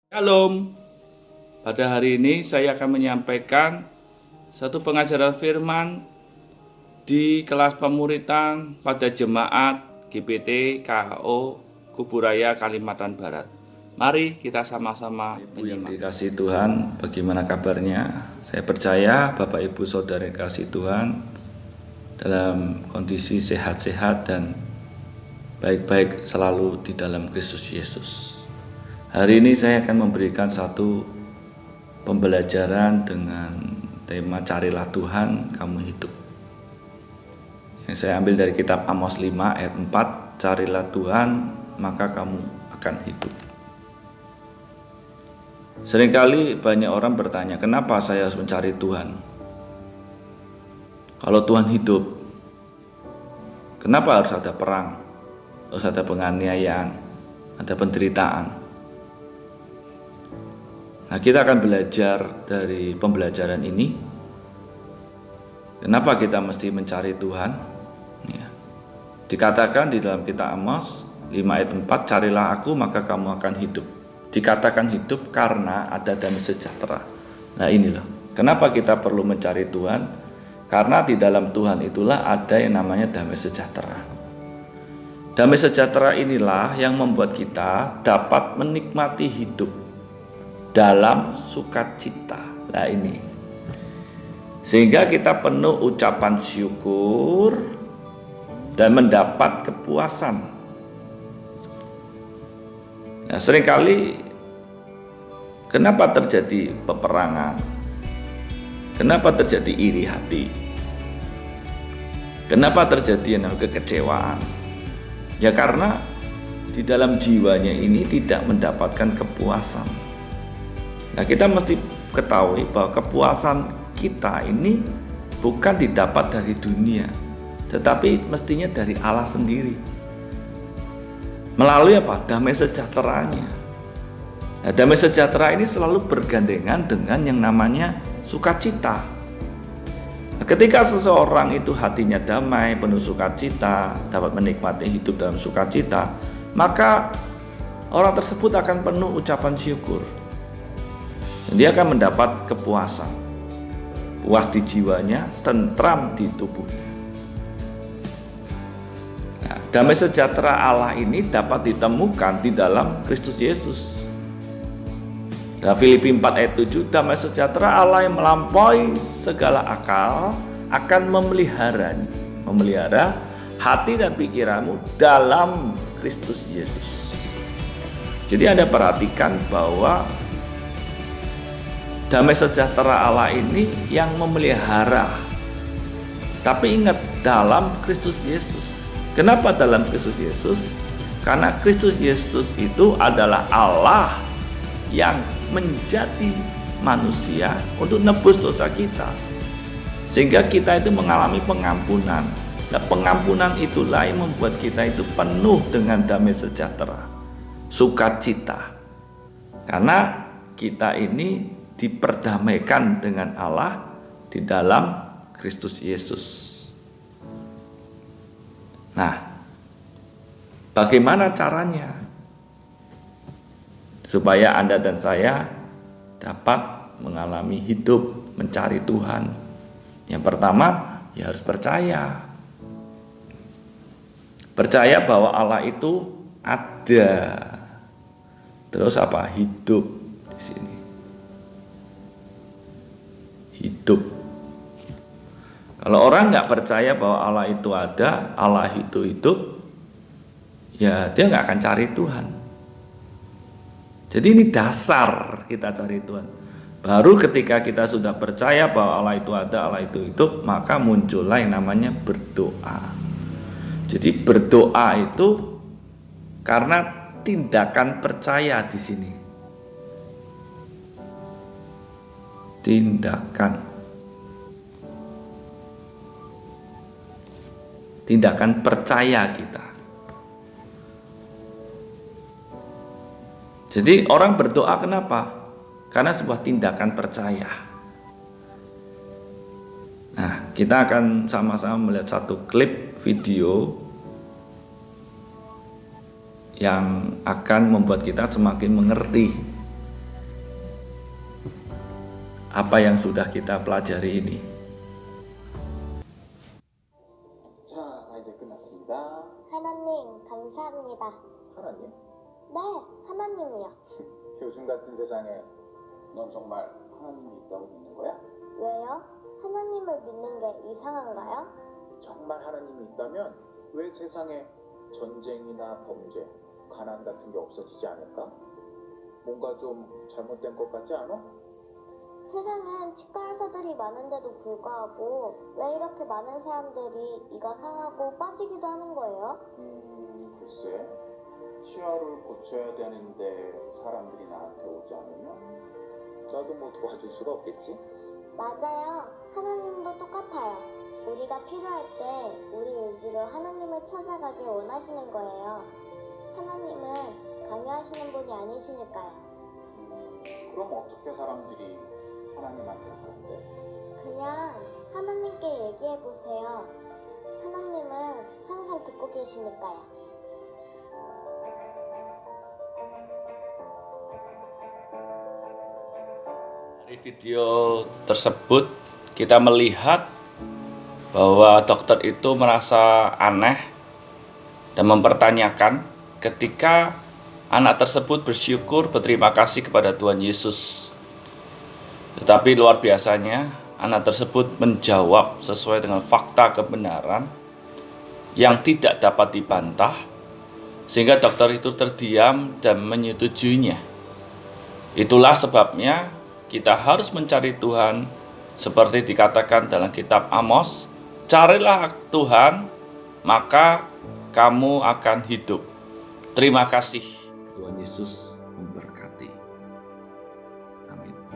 Shalom. Pada hari ini saya akan menyampaikan satu pengajaran firman di kelas pemuritan pada jemaat GPT KO Kuburaya Kalimantan Barat. Mari kita sama-sama menyimak. Dikasih Tuhan, bagaimana kabarnya? Saya percaya Bapak Ibu Saudara kasih Tuhan dalam kondisi sehat-sehat dan baik-baik selalu di dalam Kristus Yesus. Hari ini saya akan memberikan satu pembelajaran dengan tema Carilah Tuhan, kamu hidup. Yang saya ambil dari kitab Amos 5 ayat 4, Carilah Tuhan, maka kamu akan hidup. Seringkali banyak orang bertanya, kenapa saya harus mencari Tuhan? Kalau Tuhan hidup, kenapa harus ada perang? Harus ada penganiayaan, ada penderitaan? Nah, kita akan belajar dari pembelajaran ini. Kenapa kita mesti mencari Tuhan? Ya. Dikatakan di dalam kitab Amos 5 ayat 4, carilah aku maka kamu akan hidup. Dikatakan hidup karena ada damai sejahtera. Nah inilah, kenapa kita perlu mencari Tuhan? Karena di dalam Tuhan itulah ada yang namanya damai sejahtera. Damai sejahtera inilah yang membuat kita dapat menikmati hidup dalam sukacita. Nah ini, sehingga kita penuh ucapan syukur dan mendapat kepuasan. Nah, seringkali kenapa terjadi peperangan? Kenapa terjadi iri hati? Kenapa terjadi kekecewaan? Ya karena di dalam jiwanya ini tidak mendapatkan kepuasan. Nah, kita mesti ketahui bahwa kepuasan kita ini bukan didapat dari dunia, tetapi mestinya dari Allah sendiri. Melalui apa? Damai sejahteranya. Nah, damai sejahtera ini selalu bergandengan dengan yang namanya sukacita. Nah, ketika seseorang itu hatinya damai, penuh sukacita, dapat menikmati hidup dalam sukacita, maka orang tersebut akan penuh ucapan syukur. Dia akan mendapat kepuasan, puas di jiwanya, tentram di tubuhnya. Nah, damai sejahtera Allah ini dapat ditemukan di dalam Kristus Yesus. Dalam Filipi 4 ayat 7, damai sejahtera Allah yang melampaui segala akal akan memelihara hati dan pikiranmu dalam Kristus Yesus. Jadi Anda perhatikan bahwa damai sejahtera Allah ini yang memelihara. Tapi ingat, dalam Kristus Yesus. Kenapa dalam Kristus Yesus? Karena Kristus Yesus itu adalah Allah yang menjadi manusia untuk nebus dosa kita. Sehingga kita itu mengalami pengampunan. Nah, pengampunan itulah yang membuat kita itu penuh dengan damai sejahtera, sukacita. Karena kita ini diperdamaikan dengan Allah di dalam Kristus Yesus. Nah, bagaimana caranya supaya Anda dan saya dapat mengalami hidup mencari Tuhan? Yang pertama, ya harus percaya. Percaya bahwa Allah itu ada. Terus apa? Hidup di sini. Hidup. Kalau orang nggak percaya bahwa Allah itu ada, Allah itu hidup, ya dia nggak akan cari Tuhan. Jadi ini dasar kita cari Tuhan. Baru ketika kita sudah percaya bahwa Allah itu ada, Allah itu hidup, maka muncullah yang namanya berdoa. Jadi berdoa itu karena tindakan percaya di sini. Tindakan percaya kita. Jadi orang berdoa kenapa? Karena sebuah tindakan percaya. Nah, kita akan sama-sama melihat satu klip video yang akan membuat kita semakin mengerti apa yang sudah kita pelajari ini. 자, 이제 끝났습니다. 하나님, 감사합니다. 하나님, 네, 하나님이요. 요즘 같은 세상에 넌 정말 하나님이 있다고 믿는 거야? 왜요? 하나님을 믿는 게 이상한가요? 정말 하나님이 있다면 왜 세상에 전쟁이나 범죄, 가난 같은 게 없어지지 않을까? 뭔가 좀 잘못된 것 같지 않아? 세상엔 치과 의사들이 많은데도 불구하고 왜 이렇게 많은 사람들이 이가 상하고 빠지기도 하는 거예요? 글쎄, 치아를 고쳐야 되는데 사람들이 나한테 오지 않으면 나도 뭐 도와줄 수가 없겠지? 맞아요. 하나님도 똑같아요. 우리가 필요할 때 우리 의지로 하나님을 찾아가길 원하시는 거예요. 하나님은 강요하시는 분이 아니시니까요. 그럼 어떻게 사람들이 하나님한테 가는데? 그냥 하나님께 얘기해 보세요. 하나님은 항상 듣고 계시니까요. Dari video tersebut kita melihat bahwa dokter itu merasa aneh dan mempertanyakan ketika anak tersebut bersyukur berterima kasih kepada Tuhan Yesus. Tetapi luar biasanya anak tersebut menjawab sesuai dengan fakta kebenaran yang tidak dapat dibantah, sehingga dokter itu terdiam dan menyetujuinya. Itulah sebabnya kita harus mencari Tuhan seperti dikatakan dalam kitab Amos, carilah Tuhan, maka kamu akan hidup. Terima kasih. Tuhan Yesus memberkati.